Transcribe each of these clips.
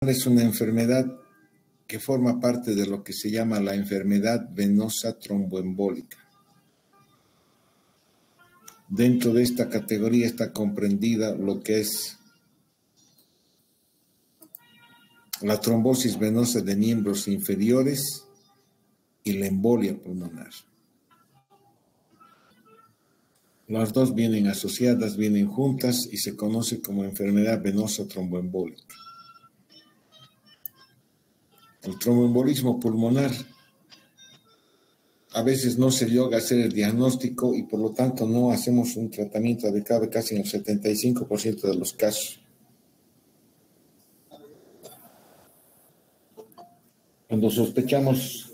es una enfermedad que forma parte de lo que se llama la enfermedad venosa tromboembólica. Dentro de esta categoría está comprendida lo que es la trombosis venosa de miembros inferiores y la embolia pulmonar. Las dos vienen asociadas, vienen juntas y se conoce como enfermedad venosa tromboembólica. El tromboembolismo pulmonar a veces no se logra hacer el diagnóstico y por lo tanto no hacemos un tratamiento adecuado casi en el 75% de los casos. Cuando sospechamos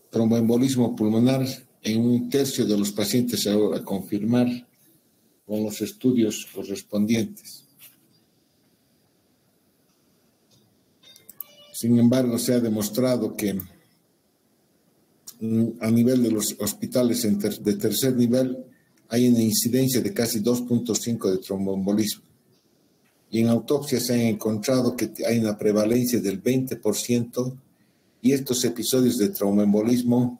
tromboembolismo pulmonar, en un tercio de los pacientes se logra confirmar con los estudios correspondientes. Sin embargo, se ha demostrado que a nivel de los hospitales de tercer nivel hay una incidencia de casi 2.5 de tromboembolismo. Y en autopsia se han encontrado que hay una prevalencia del 20% y estos episodios de tromboembolismo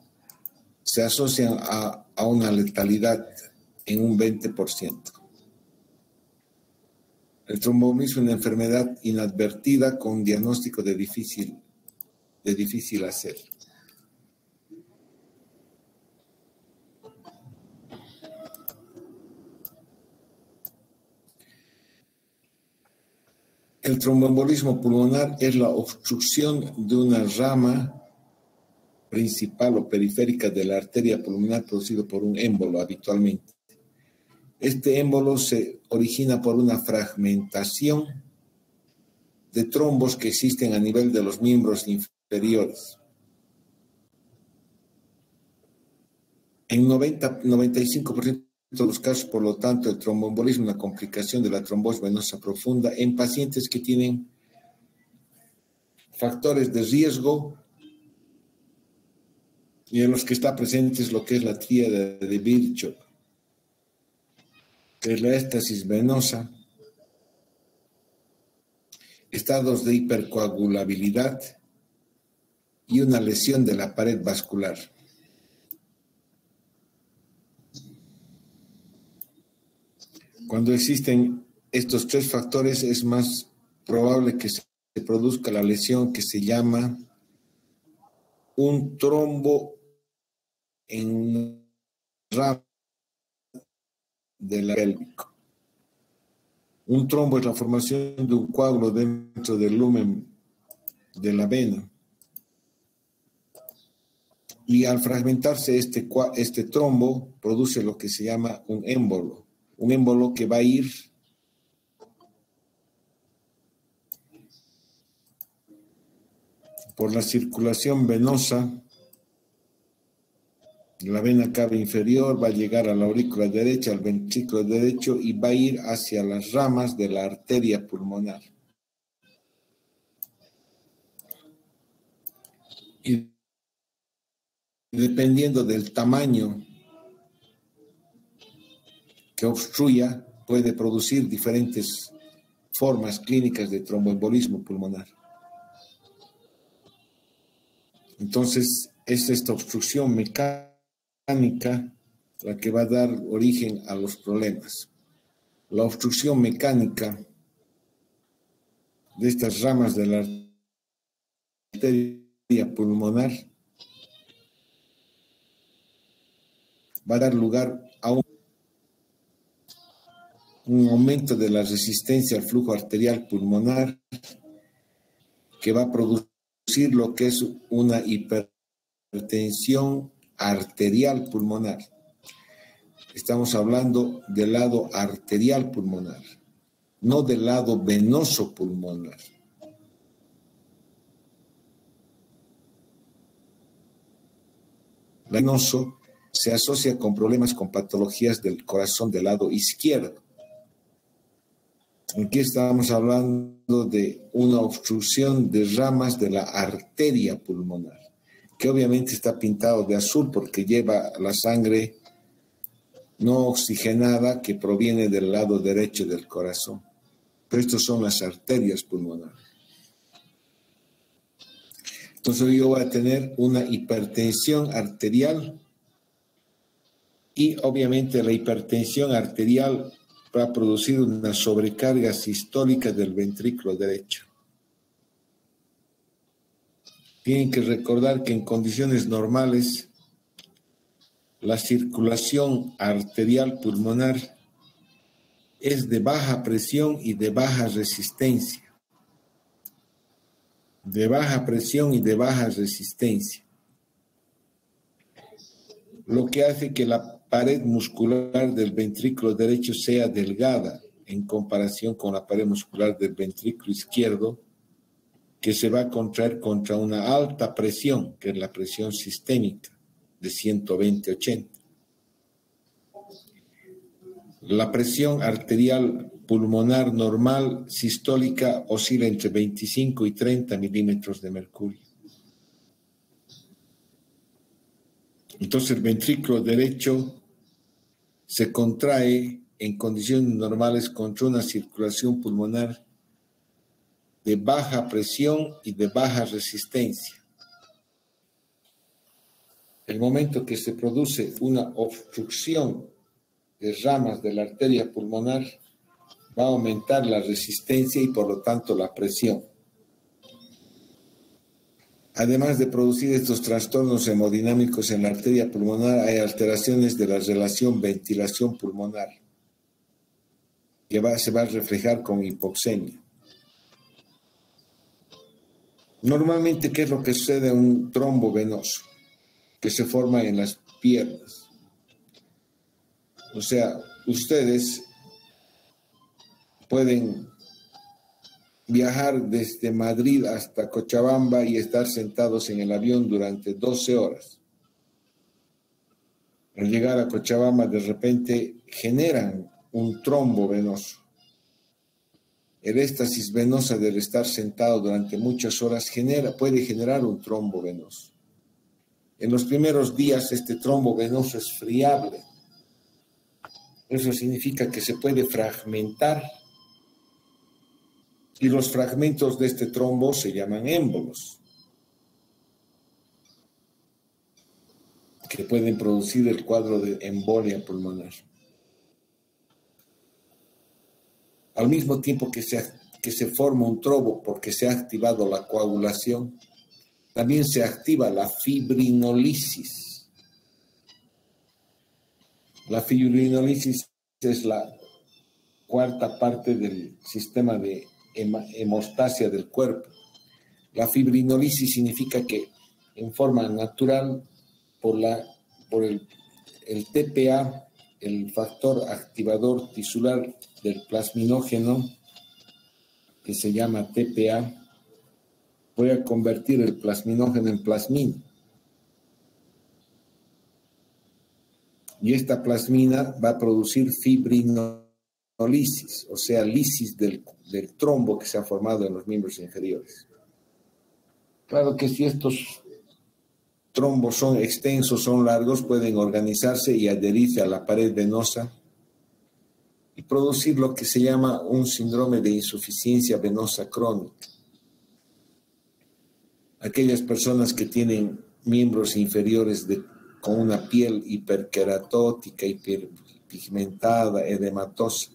se asocian a una letalidad en un 20%. El tromboembolismo es una enfermedad inadvertida con un diagnóstico de difícil hacer. El tromboembolismo pulmonar es la obstrucción de una rama principal o periférica de la arteria pulmonar producido por un émbolo habitualmente. Este émbolo se origina por una fragmentación de trombos que existen a nivel de los miembros inferiores. En 95% de los casos, por lo tanto, el tromboembolismo es una complicación de la trombosis venosa profunda en pacientes que tienen factores de riesgo y en los que está presente lo que es la tríada de Virchow, que es la éstasis venosa, estados de hipercoagulabilidad y una lesión de la pared vascular. Cuando existen estos tres factores es más probable que se produzca la lesión que se llama un trombo en rama del pélvico. Un trombo es la formación de un coágulo dentro del lumen de la vena. Y al fragmentarse este trombo, produce lo que se llama un émbolo. Un émbolo que va a ir por la circulación venosa de la vena cava inferior, va a llegar a la aurícula derecha, al ventrículo derecho y va a ir hacia las ramas de la arteria pulmonar. Y dependiendo del tamaño que obstruya, puede producir diferentes formas clínicas de tromboembolismo pulmonar. Entonces, es esta obstrucción mecánica la que va a dar origen a los problemas. La obstrucción mecánica de estas ramas de la arteria pulmonar va a dar lugar a un aumento de la resistencia al flujo arterial pulmonar que va a producir lo que es una hipertensión arterial pulmonar. Estamos hablando del lado arterial pulmonar, no del lado venoso pulmonar. El venoso se asocia con problemas con patologías del corazón del lado izquierdo. Aquí estamos hablando de una obstrucción de ramas de la arteria pulmonar, que obviamente está pintado de azul porque lleva la sangre no oxigenada que proviene del lado derecho del corazón. Pero estas son las arterias pulmonares. Entonces yo voy a tener una hipertensión arterial y obviamente la hipertensión arterial va a producir una sobrecarga sistólica del ventrículo derecho. Tienen que recordar que en condiciones normales la circulación arterial pulmonar es de baja presión y de baja resistencia. De baja presión y de baja resistencia. Lo que hace que la pared muscular del ventrículo derecho sea delgada en comparación con la pared muscular del ventrículo izquierdo, que se va a contraer contra una alta presión, que es la presión sistémica de 120/80. La presión arterial pulmonar normal sistólica oscila entre 25 y 30 milímetros de mercurio. Entonces el ventrículo derecho se contrae en condiciones normales contra una circulación pulmonar de baja presión y de baja resistencia. El momento que se produce una obstrucción de ramas de la arteria pulmonar, va a aumentar la resistencia y por lo tanto la presión. Además de producir estos trastornos hemodinámicos en la arteria pulmonar, hay alteraciones de la relación ventilación pulmonar, que se va a reflejar con hipoxemia. Normalmente, ¿qué es lo que sucede en un trombo venoso? Que se forma en las piernas. O sea, ustedes pueden viajar desde Madrid hasta Cochabamba y estar sentados en el avión durante 12 horas. Al llegar a Cochabamba, de repente generan un trombo venoso. El éxtasis venosa del estar sentado durante muchas horas puede generar un trombo venoso. En los primeros días este trombo venoso es friable. Eso significa que se puede fragmentar y los fragmentos de este trombo se llaman émbolos, que pueden producir el cuadro de embolia pulmonar. Al mismo tiempo que se forma un trombo porque se ha activado la coagulación, también se activa la fibrinolisis. La fibrinolisis es la cuarta parte del sistema de hemostasia del cuerpo. La fibrinolisis significa que en forma natural, por el TPA, el factor activador tisular del plasminógeno, que se llama TPA, voy a convertir el plasminógeno en plasmina. Y esta plasmina va a producir fibrinolisis, o sea, lisis del trombo que se ha formado en los miembros inferiores. Claro que si estos trombos son extensos, son largos, pueden organizarse y adherirse a la pared venosa y producir lo que se llama un síndrome de insuficiencia venosa crónica. Aquellas personas que tienen miembros inferiores con una piel hiperqueratótica, hiperpigmentada, edematosa,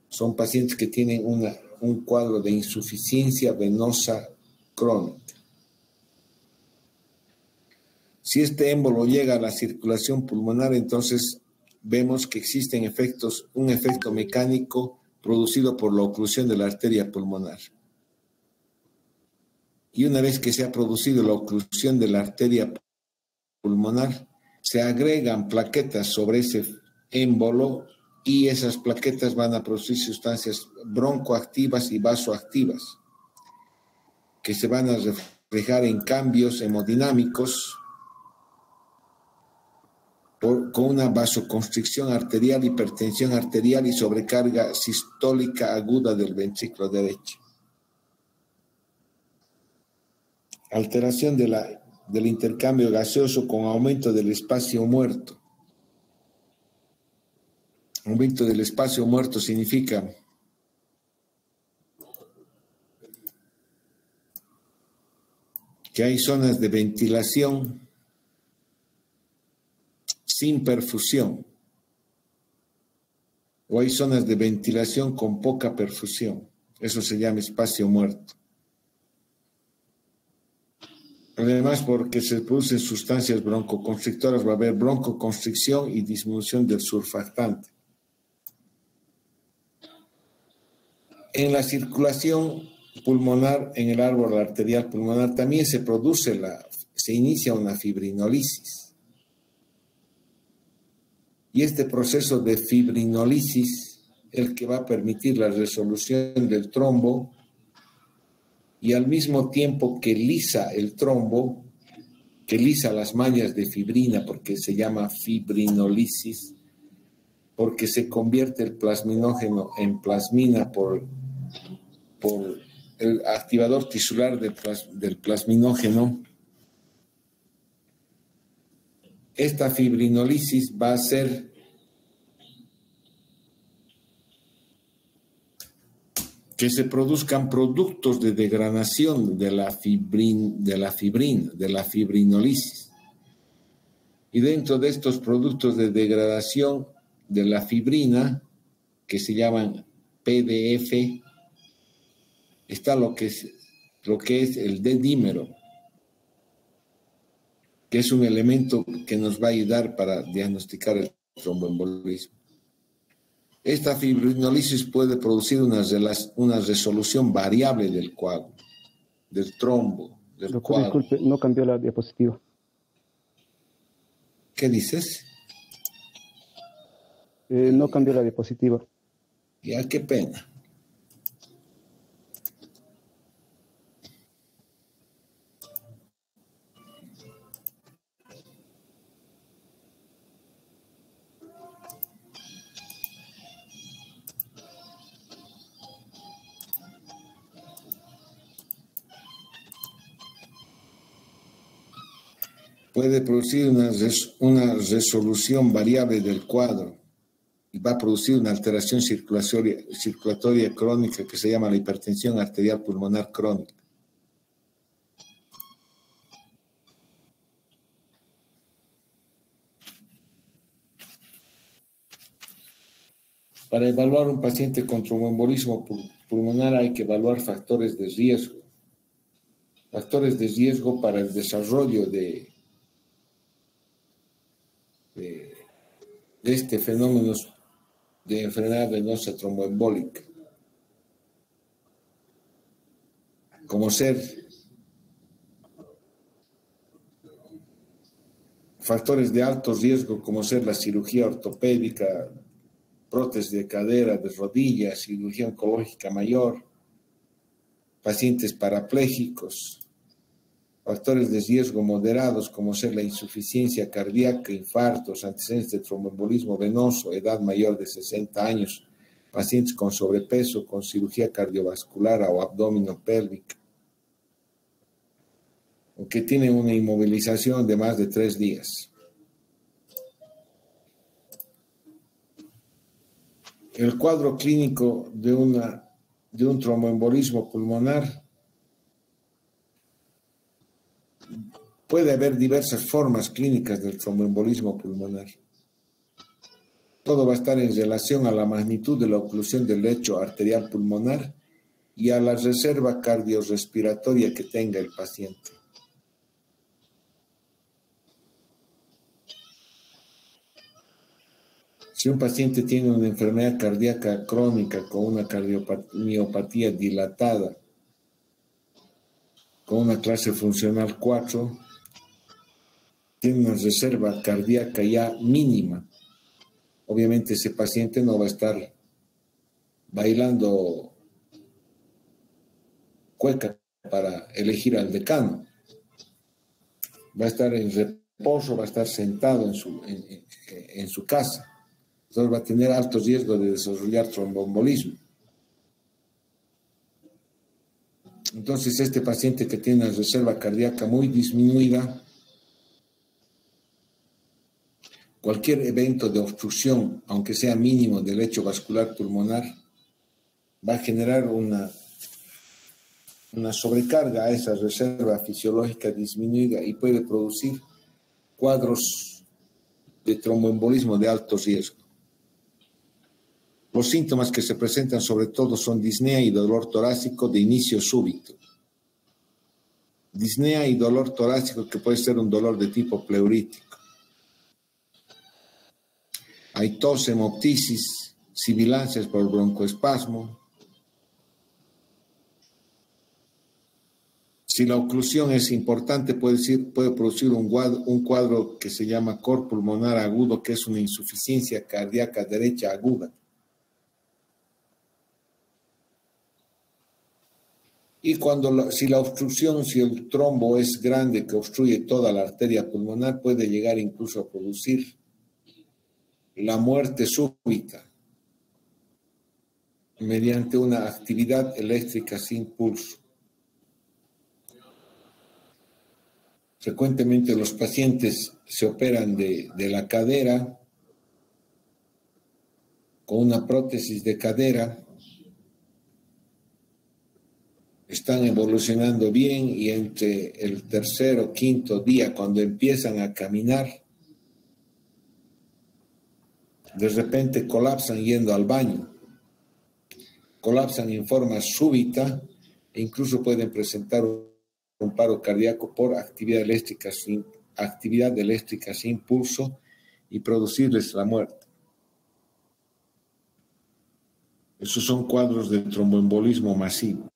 son pacientes que tienen un cuadro de insuficiencia venosa crónica. Si este émbolo llega a la circulación pulmonar, entonces vemos que existen un efecto mecánico producido por la oclusión de la arteria pulmonar. Y una vez que se ha producido la oclusión de la arteria pulmonar, se agregan plaquetas sobre ese émbolo y esas plaquetas van a producir sustancias broncoactivas y vasoactivas que se van a reflejar en cambios hemodinámicos con una vasoconstricción arterial, hipertensión arterial y sobrecarga sistólica aguda del ventrículo derecho. Alteración del intercambio gaseoso con aumento del espacio muerto. Aumento del espacio muerto significa que hay zonas de ventilación sin perfusión o hay zonas de ventilación con poca perfusión. Eso se llama espacio muerto. Además, porque se producen sustancias broncoconstrictoras, va a haber broncoconstricción y disminución del surfactante. En la circulación pulmonar, en el árbol arterial pulmonar, también se inicia una fibrinolisis. Y este proceso de fibrinolisis es el que va a permitir la resolución del trombo y al mismo tiempo que lisa el trombo, que lisa las mallas de fibrina, porque se llama fibrinolisis, porque se convierte el plasminógeno en plasmina por el activador tisular del plasminógeno. Esta fibrinolisis va a hacer que se produzcan productos de degradación de la fibrinolisis. Y dentro de estos productos de degradación de la fibrina, que se llaman PDF, está lo que es el D-dímero, que es un elemento que nos va a ayudar para diagnosticar el tromboembolismo. Esta fibrinolisis puede producir una resolución variable del coágulo, del trombo, del Doctor, coágulo. disculpe, no cambió la diapositiva. ¿Qué dices? No cambió la diapositiva. Ya, qué pena. Puede producir una resolución variable del cuadro y va a producir una alteración circulatoria crónica que se llama la hipertensión arterial pulmonar crónica. Para evaluar un paciente con tromboembolismo pulmonar hay que evaluar factores de riesgo. Factores de riesgo para el desarrollo de este fenómeno de enfermedad venosa tromboembólica, como ser factores de alto riesgo, como ser la cirugía ortopédica, prótesis de cadera, de rodilla, cirugía oncológica mayor, pacientes parapléjicos, factores de riesgo moderados como ser la insuficiencia cardíaca, infartos, antecedentes de tromboembolismo venoso, edad mayor de 60 años, pacientes con sobrepeso, con cirugía cardiovascular o abdominopélvica, o que tienen una inmovilización de más de 3 días. El cuadro clínico de un tromboembolismo pulmonar puede haber diversas formas clínicas del tromboembolismo pulmonar. Todo va a estar en relación a la magnitud de la oclusión del lecho arterial pulmonar y a la reserva cardiorrespiratoria que tenga el paciente. Si un paciente tiene una enfermedad cardíaca crónica con una cardiomiopatía dilatada, con una clase funcional 4, tiene una reserva cardíaca ya mínima. Obviamente ese paciente no va a estar bailando cueca para elegir al decano. Va a estar en reposo, va a estar sentado en su casa. Entonces va a tener alto riesgo de desarrollar tromboembolismo. Entonces este paciente que tiene una reserva cardíaca muy disminuida, cualquier evento de obstrucción, aunque sea mínimo, del lecho vascular pulmonar, va a generar una una sobrecarga a esa reserva fisiológica disminuida y puede producir cuadros de tromboembolismo de alto riesgo. Los síntomas que se presentan sobre todo son disnea y dolor torácico de inicio súbito. Disnea y dolor torácico que puede ser un dolor de tipo pleurítico. Hay tos, hemoptisis, sibilancias por broncoespasmo. Si la oclusión es importante, puede producir un cuadro que se llama cor pulmonar agudo, que es una insuficiencia cardíaca derecha aguda. Y si la obstrucción, si el trombo es grande que obstruye toda la arteria pulmonar, puede llegar incluso a producir la muerte súbita mediante una actividad eléctrica sin pulso. Frecuentemente los pacientes se operan de la cadera con una prótesis de cadera. Están evolucionando bien y entre el tercer o quinto día, cuando empiezan a caminar, de repente colapsan yendo al baño. Colapsan en forma súbita e incluso pueden presentar un paro cardíaco por actividad eléctrica sin pulso y producirles la muerte. Esos son cuadros de tromboembolismo masivo.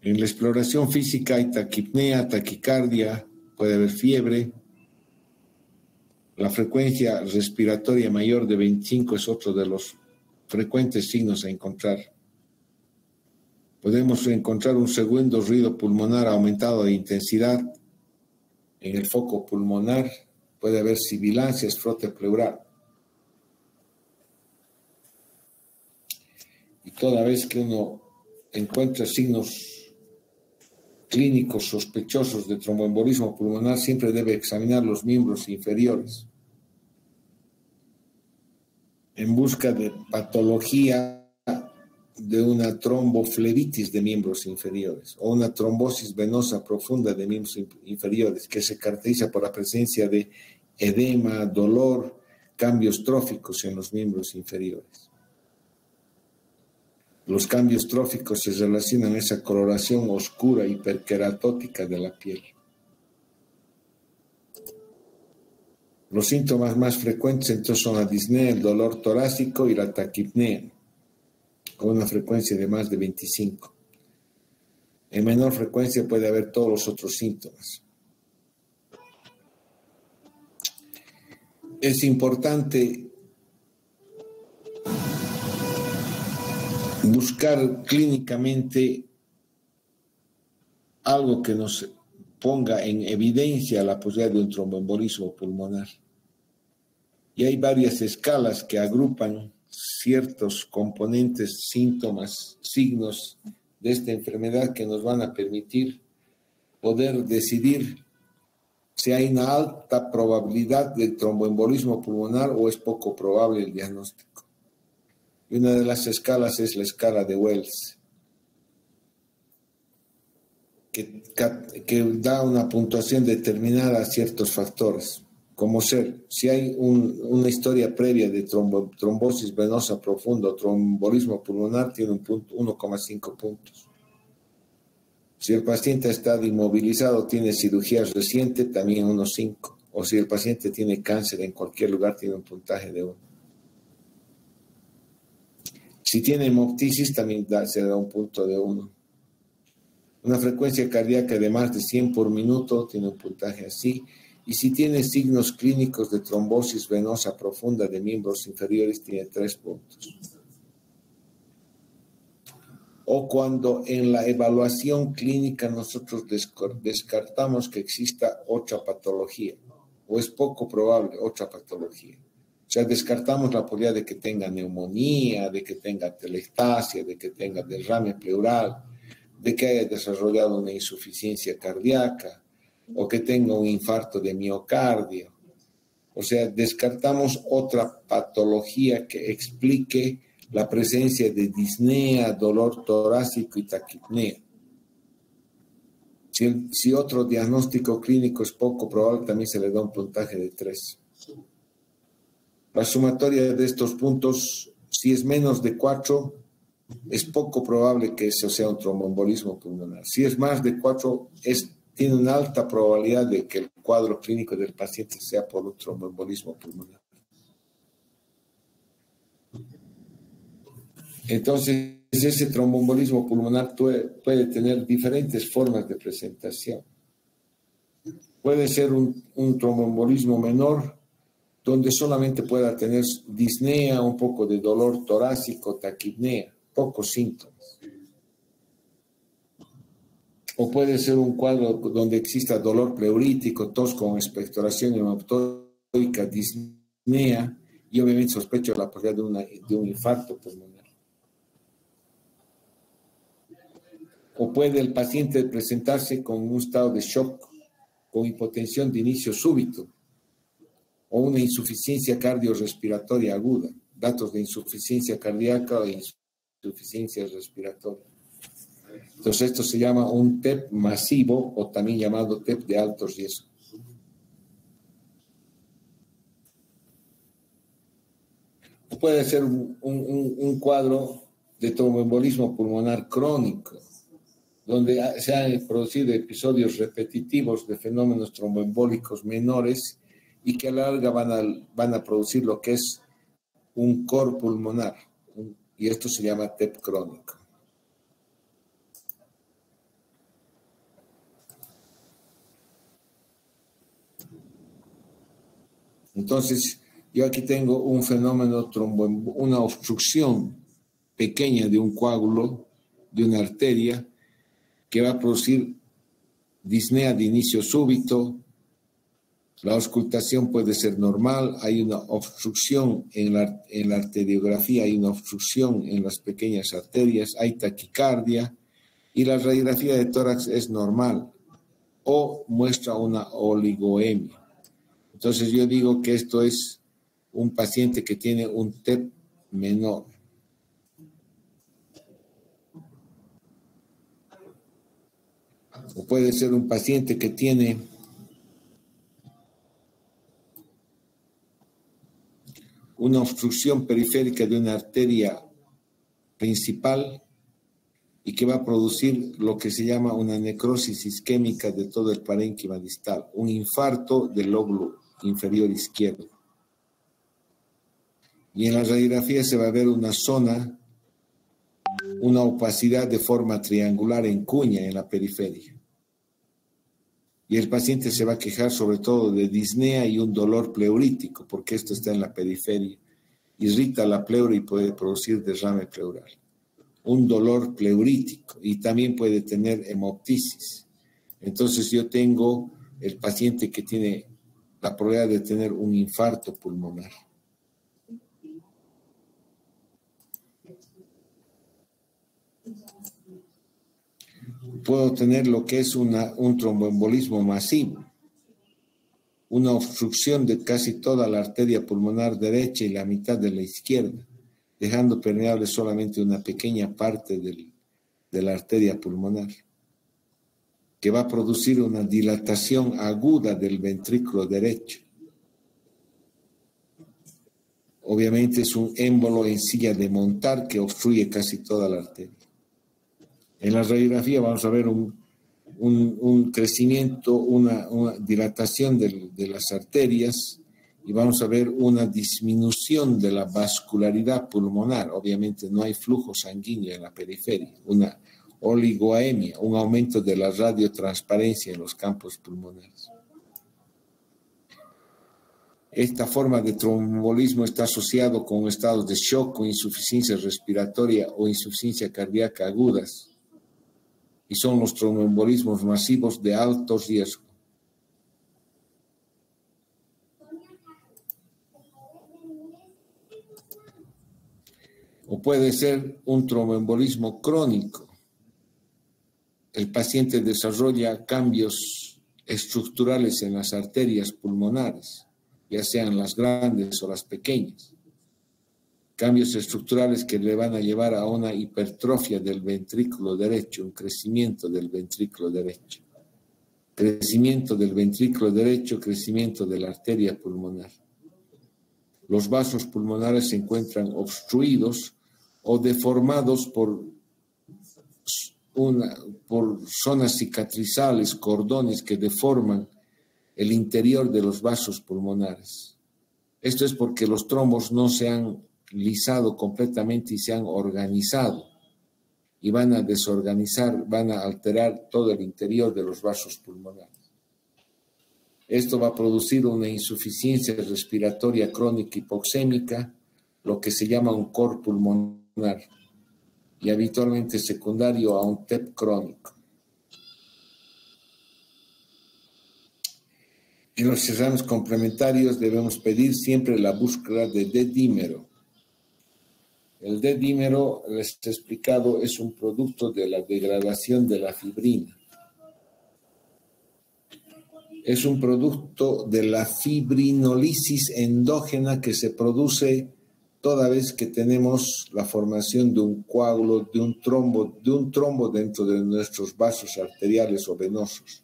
En la exploración física hay taquipnea, taquicardia, puede haber fiebre. La frecuencia respiratoria mayor de 25 es otro de los frecuentes signos a encontrar. Podemos encontrar un segundo ruido pulmonar aumentado de intensidad. En el foco pulmonar puede haber sibilancias, frote pleural. Y toda vez que uno encuentra signos clínicos sospechosos de tromboembolismo pulmonar, siempre debe examinar los miembros inferiores en busca de patología de una tromboflebitis de miembros inferiores o una trombosis venosa profunda de miembros inferiores que se caracteriza por la presencia de edema, dolor, cambios tróficos en los miembros inferiores. Los cambios tróficos se relacionan a esa coloración oscura hiperqueratótica de la piel. Los síntomas más frecuentes entonces son la disnea, el dolor torácico y la taquipnea, con una frecuencia de más de 25. En menor frecuencia puede haber todos los otros síntomas. Es importante buscar clínicamente algo que nos ponga en evidencia la posibilidad de un tromboembolismo pulmonar. Y hay varias escalas que agrupan ciertos componentes, síntomas, signos de esta enfermedad que nos van a permitir poder decidir si hay una alta probabilidad de tromboembolismo pulmonar o es poco probable el diagnóstico. Y una de las escalas es la escala de Wells, que da una puntuación determinada a ciertos factores, como ser, si hay una historia previa de trombosis venosa profunda o trombolismo pulmonar, tiene un punto, 1,5 puntos. Si el paciente ha estado inmovilizado, tiene cirugía reciente, también 1,5. O si el paciente tiene cáncer en cualquier lugar, tiene un puntaje de 1. Si tiene hemoptisis, también se da un punto de 1. Una frecuencia cardíaca de más de 100 por minuto tiene un puntaje así. Y si tiene signos clínicos de trombosis venosa profunda de miembros inferiores, tiene 3 puntos. O cuando en la evaluación clínica nosotros descartamos que exista otra patología, o es poco probable otra patología. O sea, descartamos la posibilidad de que tenga neumonía, de que tenga atelectasia, de que tenga derrame pleural, de que haya desarrollado una insuficiencia cardíaca o que tenga un infarto de miocardio. O sea, descartamos otra patología que explique la presencia de dolor torácico y taquipnea. Si otro diagnóstico clínico es poco probable, también se le da un puntaje de 3. La sumatoria de estos puntos, si es menos de 4, es poco probable que eso sea un tromboembolismo pulmonar. Si es más de 4, tiene una alta probabilidad de que el cuadro clínico del paciente sea por un tromboembolismo pulmonar. Entonces, ese tromboembolismo pulmonar puede tener diferentes formas de presentación. Puede ser un tromboembolismo menor, donde solamente pueda tener disnea, un poco de dolor torácico, taquipnea, pocos síntomas. O puede ser un cuadro donde exista dolor pleurítico, tos con expectoración hemoptóica, disnea, y obviamente sospecho la posibilidad de un infarto pulmonar. O puede el paciente presentarse con un estado de shock, con hipotensión de inicio súbito, o una insuficiencia cardiorrespiratoria aguda, datos de insuficiencia cardíaca o insuficiencia respiratoria. Entonces esto se llama un TEP masivo o también llamado TEP de alto riesgo. Puede ser un cuadro de tromboembolismo pulmonar crónico, donde se han producido episodios repetitivos de fenómenos tromboembólicos menores y que a la larga van a producir lo que es un cor pulmonar, y esto se llama TEP crónico. Entonces, yo aquí tengo un fenómeno una obstrucción pequeña de un coágulo, de una arteria, que va a producir disnea de inicio súbito. La auscultación puede ser normal, hay una obstrucción en la arteriografía, hay una obstrucción en las pequeñas arterias, hay taquicardia, y la radiografía de tórax es normal, o muestra una oligoemia. Entonces yo digo que esto es un paciente que tiene un TEP menor. O puede ser un paciente que tiene una obstrucción periférica de una arteria principal y que va a producir lo que se llama una necrosis isquémica de todo el parénquima distal, un infarto del lóbulo inferior izquierdo. Y en la radiografía se va a ver una zona, una opacidad de forma triangular en cuña en la periferia. Y el paciente se va a quejar sobre todo de disnea y un dolor pleurítico, porque esto está en la periferia. Irrita la pleura y puede producir derrame pleural. Un dolor pleurítico y también puede tener hemoptisis. Entonces yo tengo el paciente que tiene la probabilidad de tener un infarto pulmonar. Puedo tener lo que es un tromboembolismo masivo, una obstrucción de casi toda la arteria pulmonar derecha y la mitad de la izquierda, dejando permeable solamente una pequeña parte de la arteria pulmonar, que va a producir una dilatación aguda del ventrículo derecho. Obviamente es un émbolo en silla de montar que obstruye casi toda la arteria. En la radiografía vamos a ver un crecimiento, una dilatación de las arterias, y vamos a ver una disminución de la vascularidad pulmonar. Obviamente no hay flujo sanguíneo en la periferia, una oligoemia, un aumento de la radiotransparencia en los campos pulmonares. Esta forma de tromboembolismo está asociado con estados de shock o insuficiencia respiratoria o insuficiencia cardíaca agudas, y son los tromboembolismos masivos de alto riesgo. O puede ser un tromboembolismo crónico. El paciente desarrolla cambios estructurales en las arterias pulmonares, ya sean las grandes o las pequeñas. cambios estructurales que le van a llevar a una hipertrofia del ventrículo derecho, un crecimiento del ventrículo derecho. Crecimiento del ventrículo derecho, crecimiento de la arteria pulmonar. Los vasos pulmonares se encuentran obstruidos o deformados por zonas cicatrizales, cordones que deforman el interior de los vasos pulmonares. Esto es porque los trombos no se han lisado completamente y se han organizado y van a desorganizar, van a alterar todo el interior de los vasos pulmonares. Esto va a producir una insuficiencia respiratoria crónica hipoxémica, lo que se llama un cor pulmonar, y habitualmente secundario a un TEP crónico. En los exámenes complementarios debemos pedir siempre la búsqueda de D-dímero. El D-dímero, les he explicado, es un producto de la degradación de la fibrina. Es un producto de la fibrinolisis endógena que se produce toda vez que tenemos la formación de un coágulo, de un trombo dentro de nuestros vasos arteriales o venosos.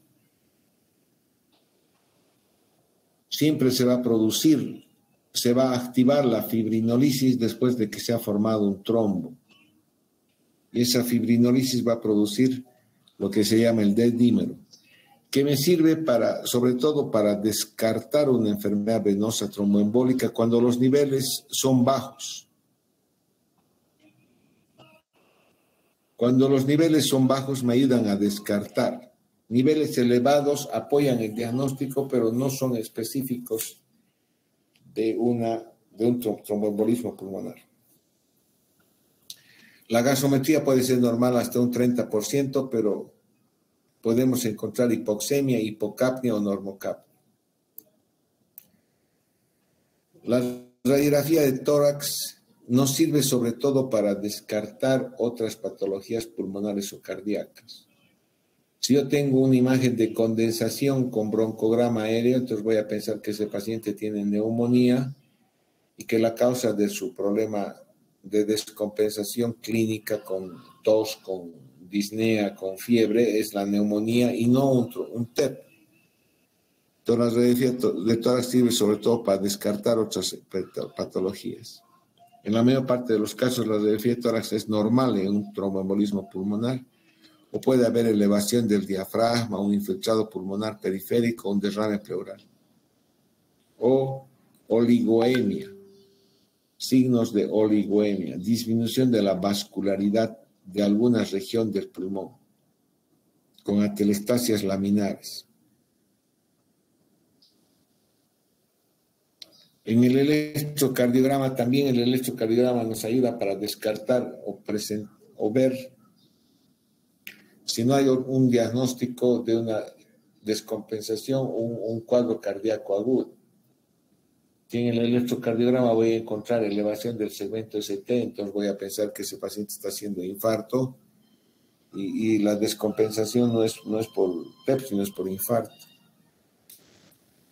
Siempre se va a producir, se va a activar la fibrinolisis después de que se ha formado un trombo. Y esa fibrinolisis va a producir lo que se llama el D-dímero, que me sirve sobre todo para descartar una enfermedad venosa tromboembólica cuando los niveles son bajos. Cuando los niveles son bajos me ayudan a descartar. Niveles elevados apoyan el diagnóstico, pero no son específicos de un tromboembolismo pulmonar. La gasometría puede ser normal hasta un 30%, pero podemos encontrar hipoxemia, hipocapnia o normocapnia. La radiografía de tórax nos sirve sobre todo para descartar otras patologías pulmonares o cardíacas. Si yo tengo una imagen de condensación con broncograma aéreo, entonces voy a pensar que ese paciente tiene neumonía y que la causa de su problema de descompensación clínica con tos, con disnea, con fiebre, es la neumonía y no un TEP. Entonces, la radiografía de tórax sirve sobre todo para descartar otras patologías. En la mayor parte de los casos, la radiografía de tórax es normal en un tromboembolismo pulmonar, o puede haber elevación del diafragma, un infiltrado pulmonar periférico, un derrame pleural, o oligoemia, signos de oligoemia, disminución de la vascularidad de alguna región del pulmón, con atelestasias laminares. En el electrocardiograma, también el electrocardiograma nos ayuda para descartar o ver si no hay un diagnóstico de una descompensación, un cuadro cardíaco agudo. En el electrocardiograma voy a encontrar elevación del segmento ST, entonces voy a pensar que ese paciente está haciendo infarto y la descompensación no es por TEP, sino es por infarto.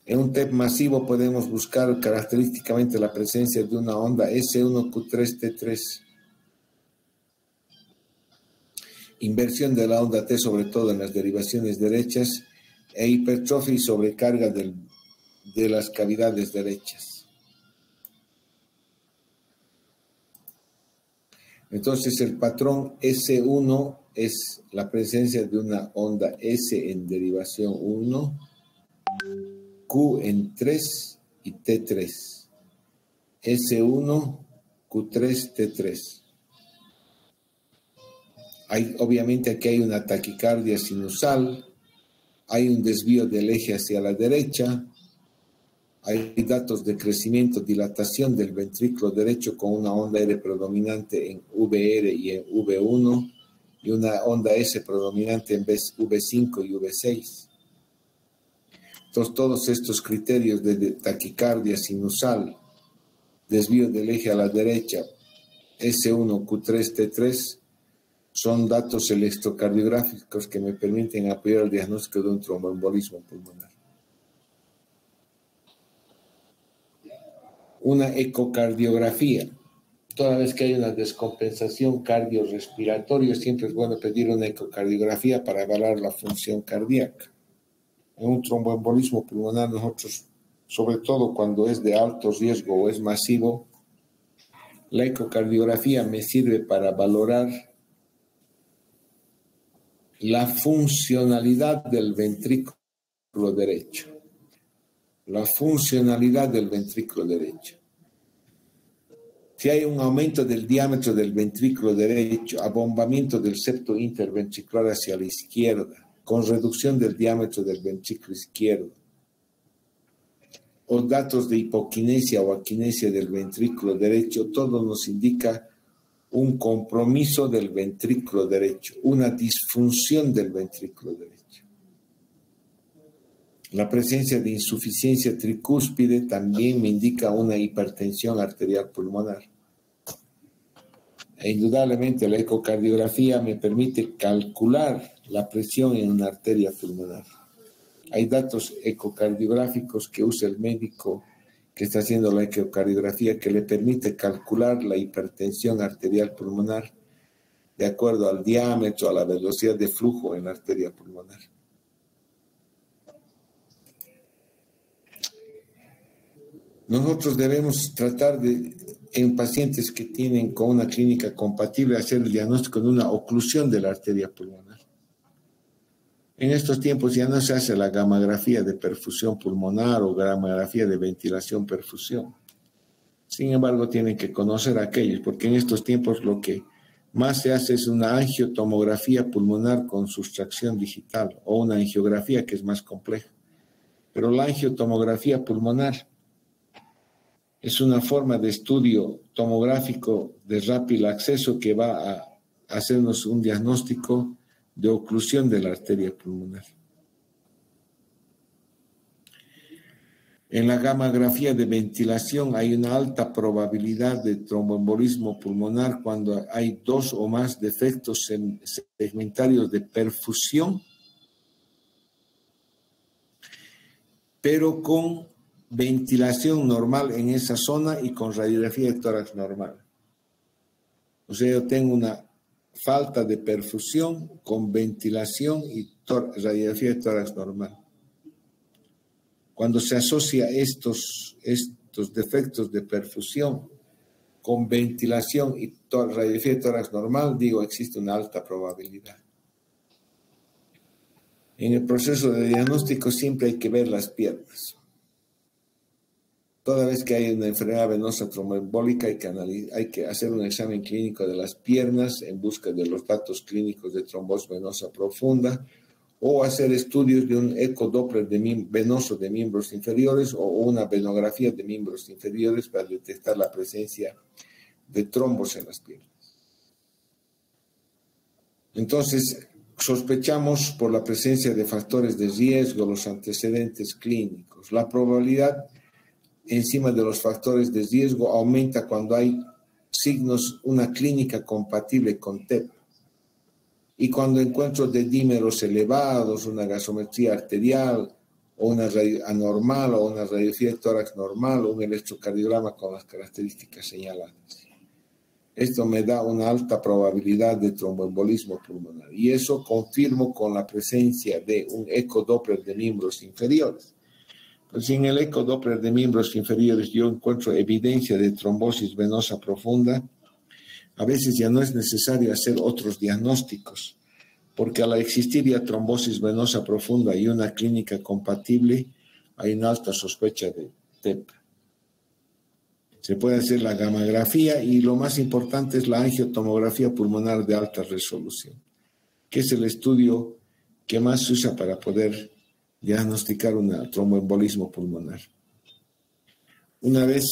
En un TEP masivo podemos buscar característicamente la presencia de una onda S1Q3T3. Inversión de la onda T, sobre todo en las derivaciones derechas, e hipertrofia y sobrecarga de las cavidades derechas. Entonces, el patrón S1 es la presencia de una onda S en derivación 1, Q en 3 y T3. S1, Q3, T3. Obviamente aquí hay una taquicardia sinusal, hay un desvío del eje hacia la derecha, hay datos de crecimiento, dilatación del ventrículo derecho con una onda R predominante en VR y en V1 y una onda S predominante en V5 y V6. Entonces, todos estos criterios de taquicardia sinusal, desvío del eje a la derecha, S1, Q3, T3, son datos electrocardiográficos que me permiten apoyar el diagnóstico de un tromboembolismo pulmonar. Una ecocardiografía Toda vez que hay una descompensación cardiorrespiratoria, siempre es bueno pedir una ecocardiografía para evaluar la función cardíaca. En un tromboembolismo pulmonar, nosotros, sobre todo cuando es de alto riesgo o es masivo, la ecocardiografía me sirve para valorar la funcionalidad del ventrículo derecho. La funcionalidad del ventrículo derecho. Si hay un aumento del diámetro del ventrículo derecho, abombamiento del septo interventricular hacia la izquierda, con reducción del diámetro del ventrículo izquierdo, o datos de hipoquinesia o aquinesia del ventrículo derecho, todo nos indica un compromiso del ventrículo derecho, una disfunción del ventrículo derecho. La presencia de insuficiencia tricúspide también me indica una hipertensión arterial pulmonar. E indudablemente la ecocardiografía me permite calcular la presión en una arteria pulmonar. Hay datos ecocardiográficos que usa el médico que está haciendo la ecocardiografía que le permite calcular la hipertensión arterial pulmonar de acuerdo al diámetro, a la velocidad de flujo en la arteria pulmonar. Nosotros debemos tratar de, en pacientes que tienen con una clínica compatible, hacer el diagnóstico de una oclusión de la arteria pulmonar. En estos tiempos ya no se hace la gamografía de perfusión pulmonar o gamografía de ventilación-perfusión. Sin embargo, tienen que conocer a aquellos, porque en estos tiempos lo que más se hace es una angiotomografía pulmonar con sustracción digital o una angiografía que es más compleja. Pero la angiotomografía pulmonar es una forma de estudio tomográfico de rápido acceso que va a hacernos un diagnóstico de oclusión de la arteria pulmonar. En la gamografía de ventilación hay una alta probabilidad de tromboembolismo pulmonar cuando hay 2 o más defectos segmentarios de perfusión, pero con ventilación normal en esa zona y con radiografía de tórax normal. O sea, yo tengo una falta de perfusión con ventilación y radiografía de tórax normal. Cuando se asocia estos defectos de perfusión con ventilación y radiografía de tórax normal, digo, existe una alta probabilidad. En el proceso de diagnóstico siempre hay que ver las piernas. Toda vez que hay una enfermedad venosa tromboembólica hay que hacer un examen clínico de las piernas en busca de los datos clínicos de trombosis venosa profunda o hacer estudios de un ecodoppler venoso de miembros inferiores o una venografía de miembros inferiores para detectar la presencia de trombos en las piernas. Entonces, sospechamos por la presencia de factores de riesgo, los antecedentes clínicos. La probabilidad encima de los factores de riesgo aumenta cuando hay signos, una clínica compatible con TEP. Y cuando encuentro de dímeros elevados, una gasometría arterial, o una radio anormal, o una radiografía de tórax normal, o un electrocardiograma con las características señaladas. Esto me da una alta probabilidad de tromboembolismo pulmonar. Y eso confirmo con la presencia de un ecodoppler de miembros inferiores. Pues en el ecodoppler de miembros inferiores yo encuentro evidencia de trombosis venosa profunda. A veces ya no es necesario hacer otros diagnósticos, porque al existir ya trombosis venosa profunda y una clínica compatible, hay una alta sospecha de TEP. Se puede hacer la gamografía y lo más importante es la angiotomografía pulmonar de alta resolución, que es el estudio que más se usa para poder diagnosticar un tromboembolismo pulmonar. Una vez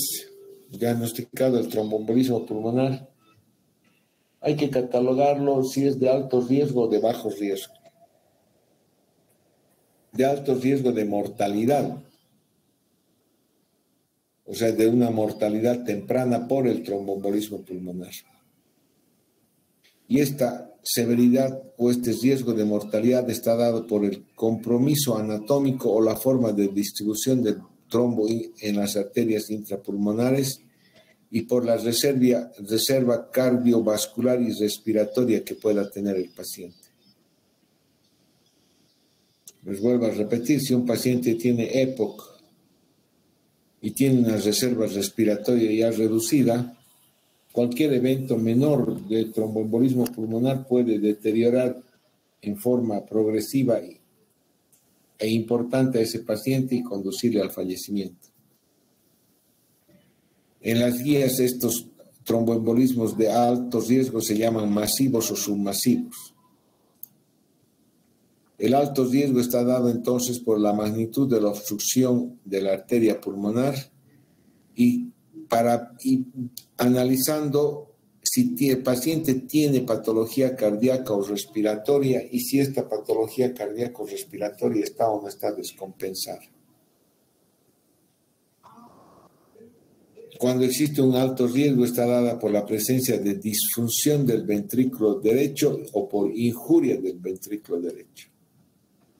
diagnosticado el tromboembolismo pulmonar, hay que catalogarlo si es de alto riesgo o de bajo riesgo. De alto riesgo de mortalidad, o sea, de una mortalidad temprana por el tromboembolismo pulmonar. Y esta severidad o este riesgo de mortalidad está dado por el compromiso anatómico o la forma de distribución del trombo en las arterias intrapulmonares y por la reserva cardiovascular y respiratoria que pueda tener el paciente. Les vuelvo a repetir, si un paciente tiene EPOC y tiene una reserva respiratoria ya reducida, cualquier evento menor de tromboembolismo pulmonar puede deteriorar en forma progresiva e importante a ese paciente y conducirle al fallecimiento. En las guías, estos tromboembolismos de alto riesgo se llaman masivos o submasivos. El alto riesgo está dado entonces por la magnitud de la obstrucción de la arteria pulmonar y analizando si el paciente tiene patología cardíaca o respiratoria y si esta patología cardíaca o respiratoria está o no está descompensada. Cuando existe un alto riesgo está dada por la presencia de disfunción del ventrículo derecho o por injuria del ventrículo derecho.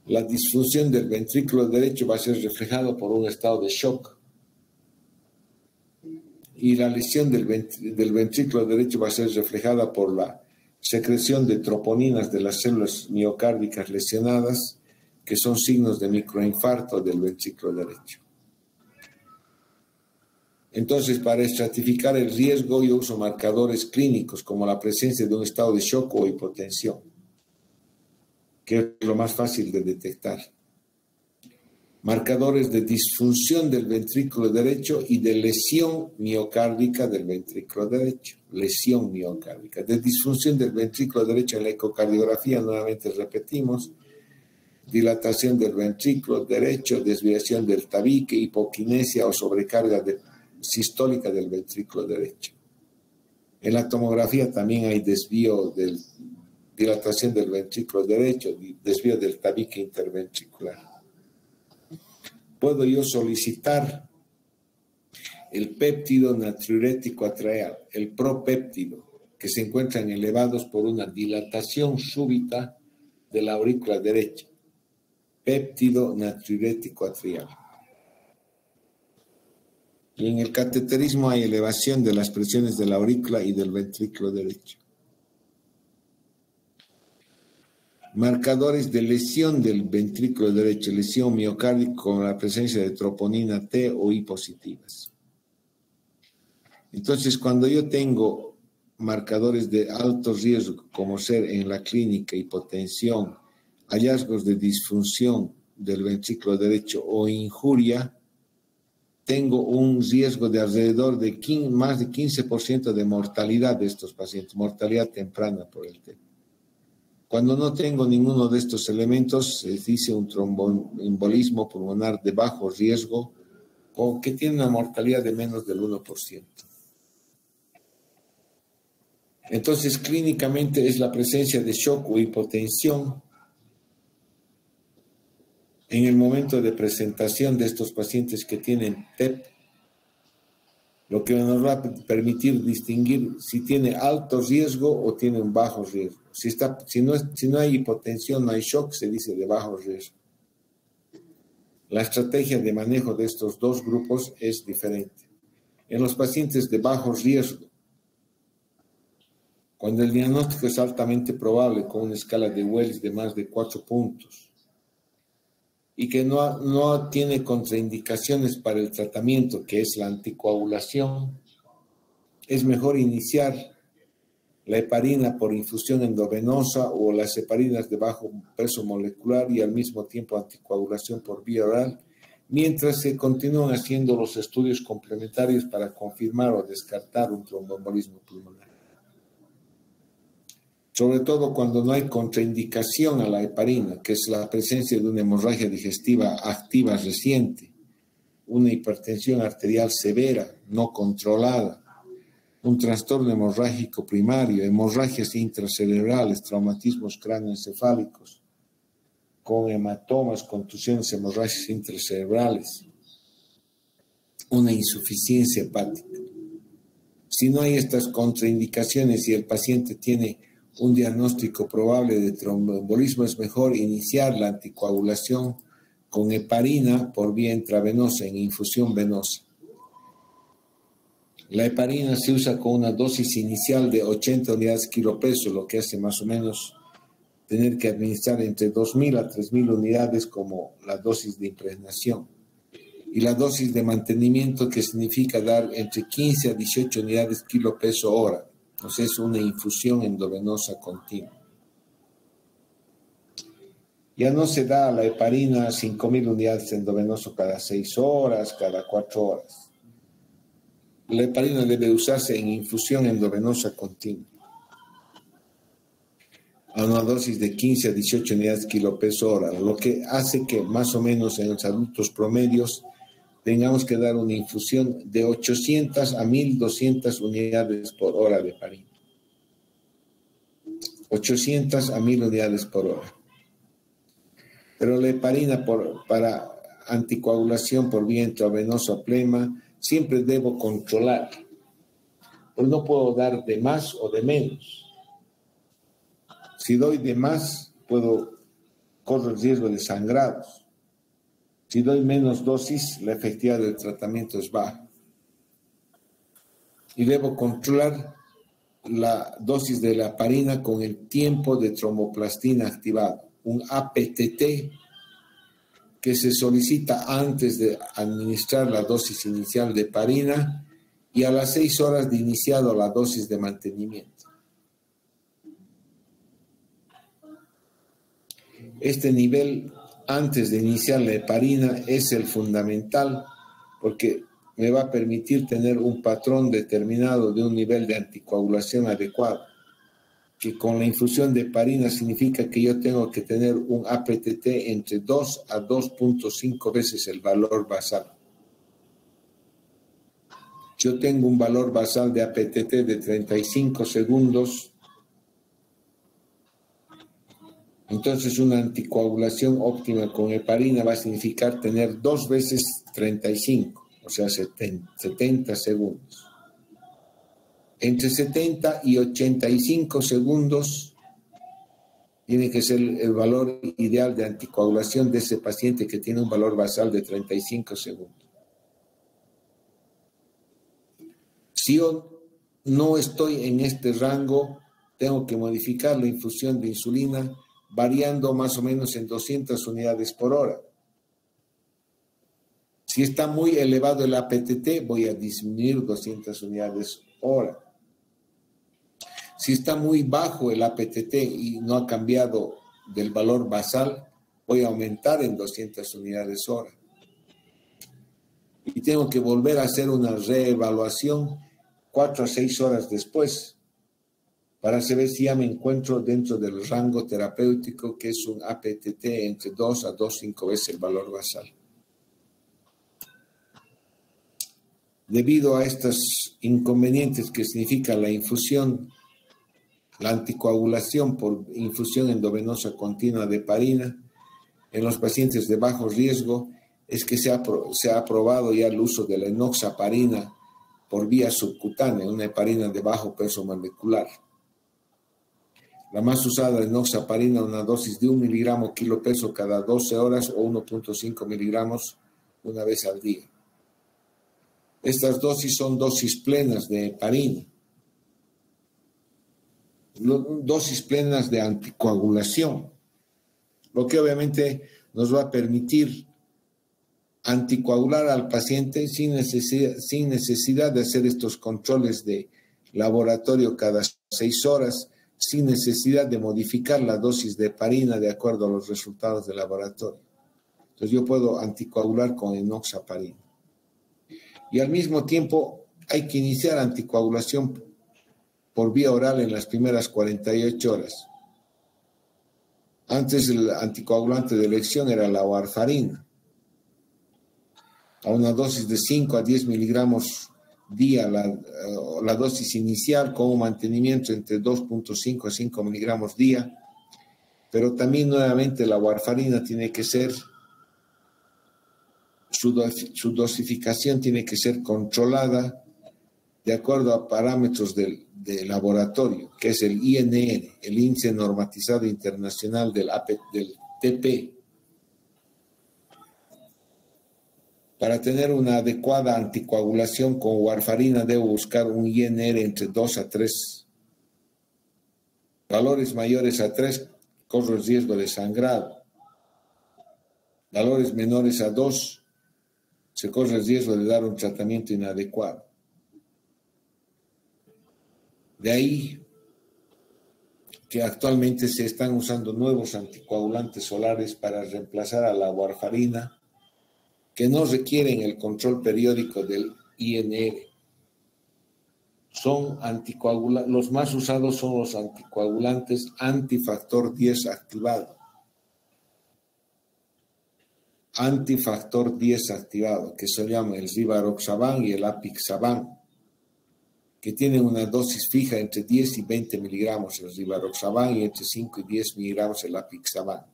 La disfunción del ventrículo derecho va a ser reflejado por un estado de shock y la lesión del ventrículo derecho va a ser reflejada por la secreción de troponinas de las células miocárdicas lesionadas, que son signos de microinfarto del ventrículo derecho. Entonces, para estratificar el riesgo, yo uso marcadores clínicos como la presencia de un estado de shock o hipotensión, que es lo más fácil de detectar. Marcadores de disfunción del ventrículo derecho y de lesión miocárdica del ventrículo derecho. Lesión miocárdica. De disfunción del ventrículo derecho en la ecocardiografía, nuevamente repetimos, dilatación del ventrículo derecho, desviación del tabique, hipoquinesia o sobrecarga sistólica del ventrículo derecho. En la tomografía también hay dilatación del ventrículo derecho, desvío del tabique interventricular. Puedo yo solicitar el péptido natriurético atrial, el propéptido, que se encuentran elevados por una dilatación súbita de la aurícula derecha. Péptido natriurético atrial. Y en el cateterismo hay elevación de las presiones de la aurícula y del ventrículo derecho. Marcadores de lesión del ventrículo derecho, lesión miocárdica con la presencia de troponina T o I positivas. Entonces, cuando yo tengo marcadores de alto riesgo, como ser en la clínica hipotensión, hallazgos de disfunción del ventrículo derecho o injuria, tengo un riesgo de alrededor de más de 15% de mortalidad de estos pacientes, mortalidad temprana por el tema. Cuando no tengo ninguno de estos elementos, se dice un tromboembolismo pulmonar de bajo riesgo o que tiene una mortalidad de menos del 1%. Entonces, clínicamente es la presencia de shock o hipotensión en el momento de presentación de estos pacientes que tienen TEP, lo que nos va a permitir distinguir si tiene alto riesgo o tiene un bajo riesgo. Si no hay hipotensión, no hay shock, se dice de bajo riesgo. La estrategia de manejo de estos dos grupos es diferente. En los pacientes de bajo riesgo, cuando el diagnóstico es altamente probable con una escala de Wells de más de 4 puntos, y que no tiene contraindicaciones para el tratamiento, que es la anticoagulación, es mejor iniciar la heparina por infusión endovenosa o las heparinas de bajo peso molecular y al mismo tiempo anticoagulación por vía oral, mientras se continúan haciendo los estudios complementarios para confirmar o descartar un tromboembolismo pulmonar. Sobre todo cuando no hay contraindicación a la heparina, que es la presencia de una hemorragia digestiva activa reciente, una hipertensión arterial severa, no controlada, un trastorno hemorrágico primario, hemorragias intracerebrales, traumatismos cráneoencefálicos, con hematomas, contusiones, hemorragias intracerebrales, una insuficiencia hepática. Si no hay estas contraindicaciones y el paciente tiene un diagnóstico probable de tromboembolismo, es mejor iniciar la anticoagulación con heparina por vía intravenosa en infusión venosa. La heparina se usa con una dosis inicial de 80 unidades kilopeso, lo que hace más o menos tener que administrar entre 2.000 a 3.000 unidades como la dosis de impregnación. Y la dosis de mantenimiento, que significa dar entre 15 a 18 unidades kilopeso hora. Entonces es una infusión endovenosa continua. Ya no se da la heparina 5.000 unidades endovenoso cada 6 horas, cada 4 horas. La heparina debe usarse en infusión endovenosa continua, a una dosis de 15 a 18 unidades kilopeso hora, lo que hace que más o menos en los adultos promedios tengamos que dar una infusión de 800 a 1.200 unidades por hora de heparina. 800 a 1.000 unidades por hora. Pero la heparina para anticoagulación por vía intravenosa o plema siempre debo controlar. Pues no puedo dar de más o de menos. Si doy de más, corro el riesgo de sangrados. Si doy menos dosis, la efectividad del tratamiento es baja. Y debo controlar la dosis de la heparina con el tiempo de tromboplastina activado, un APTT, que se solicita antes de administrar la dosis inicial de heparina y a las 6 horas de iniciado la dosis de mantenimiento. Este nivel antes de iniciar la heparina es el fundamental porque me va a permitir tener un patrón determinado de un nivel de anticoagulación adecuado, que con la infusión de heparina significa que yo tengo que tener un APTT entre 2 a 2.5 veces el valor basal. Yo tengo un valor basal de APTT de 35 segundos, entonces una anticoagulación óptima con heparina va a significar tener 2 veces 35, o sea, 70 segundos. Entre 70 y 85 segundos tiene que ser el valor ideal de anticoagulación de ese paciente que tiene un valor basal de 35 segundos. Si yo no estoy en este rango, tengo que modificar la infusión de insulina variando más o menos en 200 unidades por hora. Si está muy elevado el APTT, voy a disminuir 200 unidades hora. Si está muy bajo el APTT y no ha cambiado del valor basal, voy a aumentar en 200 unidades hora. Y tengo que volver a hacer una reevaluación 4 a 6 horas después para saber si ya me encuentro dentro del rango terapéutico, que es un APTT entre 2 a 2.5 veces el valor basal. Debido a estos inconvenientes que significa la infusión, la anticoagulación por infusión endovenosa continua de heparina en los pacientes de bajo riesgo, es que se ha aprobado ya el uso de la enoxaparina por vía subcutánea, una heparina de bajo peso molecular. La más usada es enoxaparina, una dosis de 1 miligramo kilopeso cada 12 horas o 1.5 miligramos una vez al día. Estas dosis son dosis plenas de heparina, dosis plenas de anticoagulación, lo que obviamente nos va a permitir anticoagular al paciente sin necesidad de hacer estos controles de laboratorio cada 6 horas, sin necesidad de modificar la dosis de heparina de acuerdo a los resultados del laboratorio. Entonces yo puedo anticoagular con enoxaparina. Y al mismo tiempo hay que iniciar anticoagulación por vía oral en las primeras 48 horas. Antes el anticoagulante de elección era la warfarina, a una dosis de 5 a 10 miligramos día, la dosis inicial con un mantenimiento entre 2.5 a 5 miligramos día, pero también nuevamente la warfarina tiene que ser, su dosificación tiene que ser controlada de acuerdo a parámetros de laboratorio, que es el INR, el Índice Normatizado Internacional del TP. Para tener una adecuada anticoagulación con warfarina debo buscar un INR entre 2 a 3. Valores mayores a 3 corro el riesgo de sangrado. Valores menores a 2 se corre el riesgo de dar un tratamiento inadecuado. De ahí que actualmente se están usando nuevos anticoagulantes solares para reemplazar a la warfarina, que no requieren el control periódico del INR. Los más usados son los anticoagulantes antifactor 10 activado. Antifactor 10 activado, que se llama el rivaroxaban y el apixaban, que tienen una dosis fija entre 10 y 20 miligramos el rivaroxaban y entre 5 y 10 miligramos el apixaban.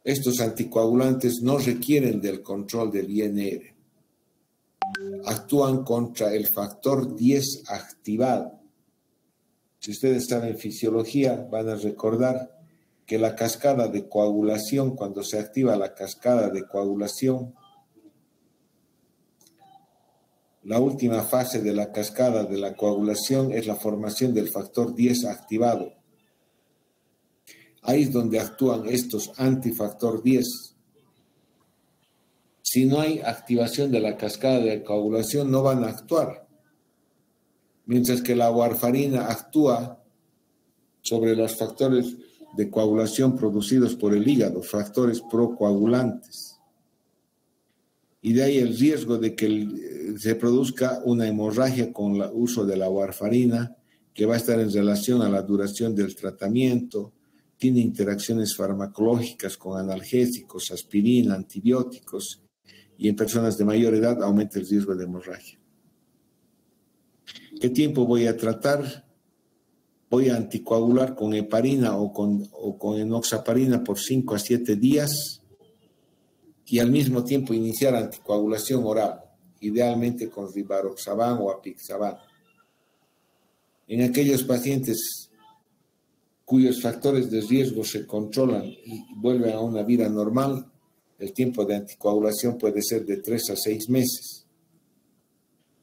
Estos anticoagulantes no requieren del control del INR. Actúan contra el factor 10 activado. Si ustedes saben fisiología, van a recordar que la cascada de coagulación, cuando se activa la cascada de coagulación, la última fase de la cascada de la coagulación es la formación del factor 10 activado. Ahí es donde actúan estos antifactor 10. Si no hay activación de la cascada de coagulación, no van a actuar. Mientras que la warfarina actúa sobre los factores de coagulación producidos por el hígado, factores procoagulantes. Y de ahí el riesgo de que se produzca una hemorragia con el uso de la warfarina, que va a estar en relación a la duración del tratamiento, tiene interacciones farmacológicas con analgésicos, aspirina, antibióticos, y en personas de mayor edad aumenta el riesgo de hemorragia. ¿Qué tiempo voy a tratar? Voy a anticoagular con heparina o con enoxaparina por 5 a 7 días y al mismo tiempo iniciar anticoagulación oral, idealmente con rivaroxaban o apixaban. En aquellos pacientes cuyos factores de riesgo se controlan y vuelven a una vida normal, el tiempo de anticoagulación puede ser de 3 a 6 meses.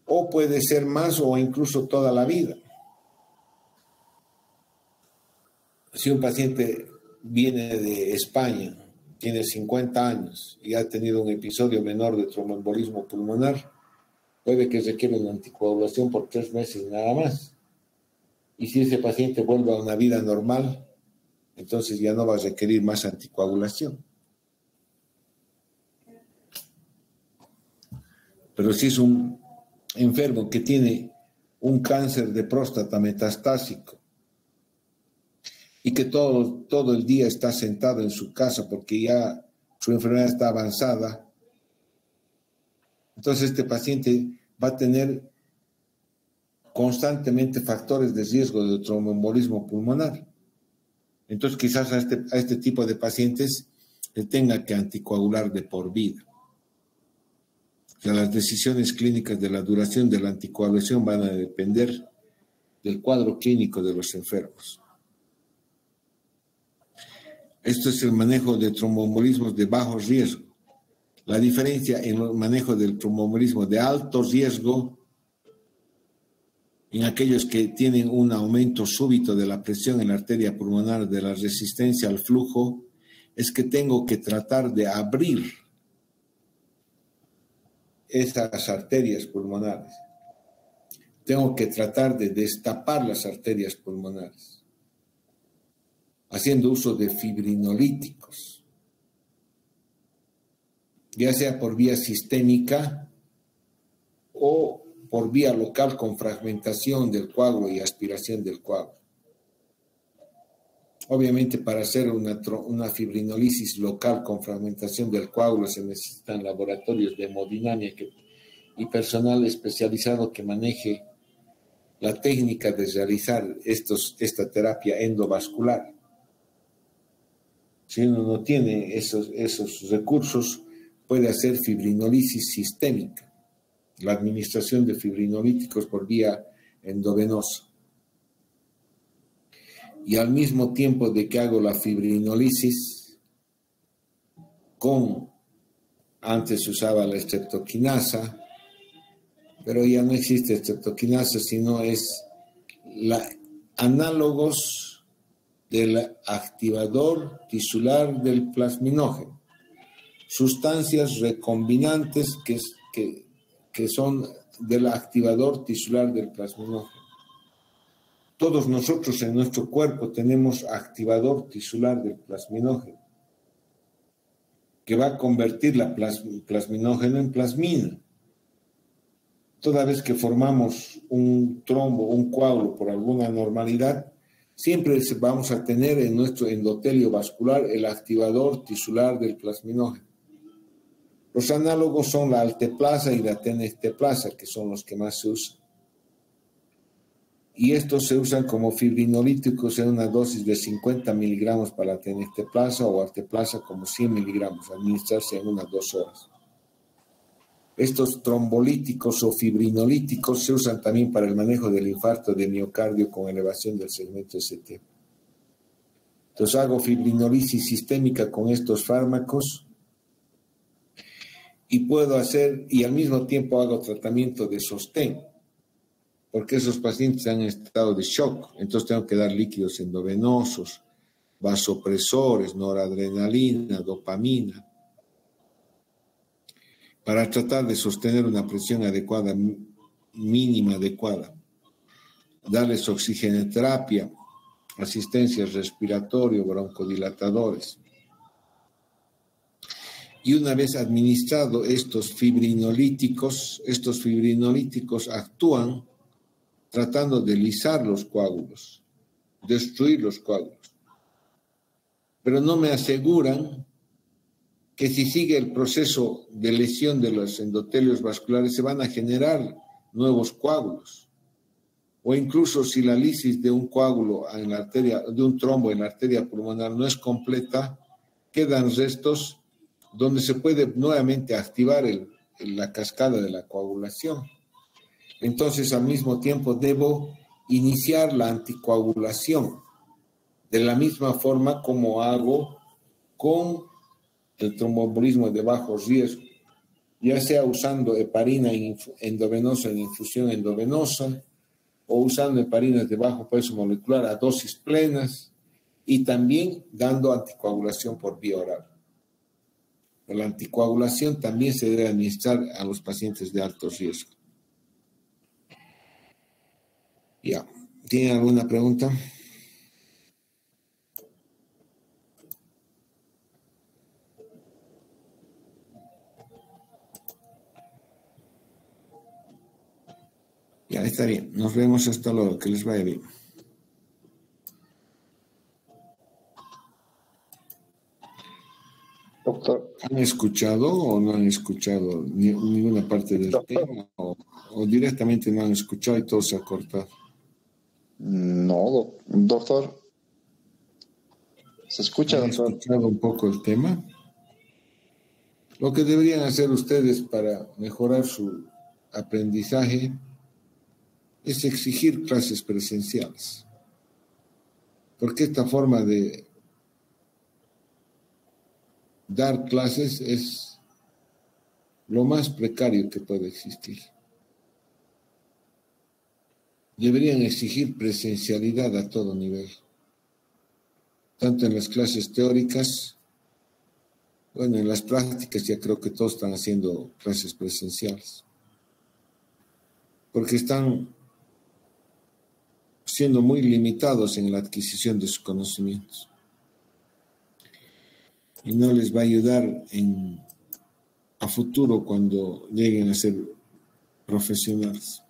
O puede ser más o incluso toda la vida. Si un paciente viene de España, tiene 50 años y ha tenido un episodio menor de tromboembolismo pulmonar, puede que requiera una anticoagulación por 3 meses nada más. Y si ese paciente vuelve a una vida normal, entonces ya no va a requerir más anticoagulación. Pero si es un enfermo que tiene un cáncer de próstata metastásico y que todo el día está sentado en su casa porque ya su enfermedad está avanzada, entonces este paciente va a tener constantemente factores de riesgo de tromboembolismo pulmonar. Entonces quizás a este tipo de pacientes le tenga que anticoagular de por vida. O sea, las decisiones clínicas de la duración de la anticoagulación van a depender del cuadro clínico de los enfermos. Esto es el manejo de tromboembolismos de bajo riesgo. La diferencia en el manejo del tromboembolismo de alto riesgo, en aquellos que tienen un aumento súbito de la presión en la arteria pulmonar, de la resistencia al flujo, es que tengo que tratar de abrir esas arterias pulmonares. Tengo que tratar de destapar las arterias pulmonares, haciendo uso de fibrinolíticos, ya sea por vía sistémica o por vía local con fragmentación del coágulo y aspiración del coágulo. Obviamente, para hacer una fibrinolisis local con fragmentación del coágulo se necesitan laboratorios de hemodinámica y personal especializado que maneje la técnica de realizar esta terapia endovascular. Si uno no tiene esos recursos, puede hacer fibrinolisis sistémica, la administración de fibrinolíticos por vía endovenosa. Y al mismo tiempo de que hago la fibrinolisis con Antes se usaba la estreptoquinasa, pero ya no existe estreptoquinasa, sino es análogos del activador tisular del plasminógeno, sustancias recombinantes que son del activador tisular del plasminógeno. Todos nosotros en nuestro cuerpo tenemos activador tisular del plasminógeno, que va a convertir la plasminógeno en plasmina. Toda vez que formamos un trombo, un coágulo por alguna anormalidad, siempre vamos a tener en nuestro endotelio vascular el activador tisular del plasminógeno. Los análogos son la alteplasa y la tenesteplasa, que son los que más se usan. Y estos se usan como fibrinolíticos en una dosis de 50 miligramos para la tenesteplasa o alteplasa como 100 miligramos, administrarse en unas 2 horas. Estos trombolíticos o fibrinolíticos se usan también para el manejo del infarto de miocardio con elevación del segmento ST. Entonces hago fibrinolisis sistémica con estos fármacos y puedo hacer, y al mismo tiempo hago tratamiento de sostén, porque esos pacientes han estado de shock, entonces tengo que dar líquidos endovenosos, vasopresores, noradrenalina, dopamina, para tratar de sostener una presión adecuada, mínima adecuada. Darles oxigenoterapia, asistencia respiratoria, broncodilatadores. Y una vez administrado estos fibrinolíticos actúan tratando de lisar los coágulos, destruir los coágulos. Pero no me aseguran que si sigue el proceso de lesión de los endotelios vasculares se van a generar nuevos coágulos. O incluso si la lisis de un coágulo en la arteria, de un trombo en la arteria pulmonar no es completa, quedan restos donde se puede nuevamente activar la cascada de la coagulación. Entonces, al mismo tiempo, debo iniciar la anticoagulación de la misma forma como hago con el tromboembolismo de bajo riesgo, ya sea usando heparina endovenosa en infusión endovenosa o usando heparinas de bajo peso molecular a dosis plenas y también dando anticoagulación por vía oral. La anticoagulación también se debe administrar a los pacientes de alto riesgo. Ya, ¿tienen alguna pregunta? Ya, está bien. Nos vemos hasta luego. Que les vaya bien. Doctor. ¿Han escuchado o no han escuchado ninguna parte del tema? O directamente no han escuchado y todo se ha cortado? No, doctor. ¿Se escucha, ¿Han doctor? escuchado un poco el tema? Lo que deberían hacer ustedes para mejorar su aprendizaje es exigir clases presenciales. Porque esta forma de dar clases es lo más precario que puede existir. Deberían exigir presencialidad a todo nivel, tanto en las clases teóricas, bueno, en las prácticas ya creo que todos están haciendo clases presenciales, porque están siendo muy limitados en la adquisición de sus conocimientos. Y no les va a ayudar a futuro cuando lleguen a ser profesionales.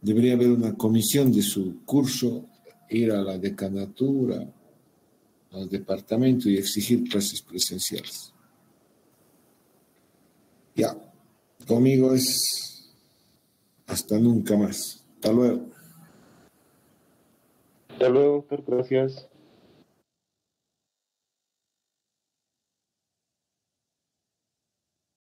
Debería haber una comisión de su curso, ir a la decanatura, al departamento y exigir clases presenciales. Ya, conmigo es hasta nunca más. Hasta luego. Hasta luego, doctor. Gracias.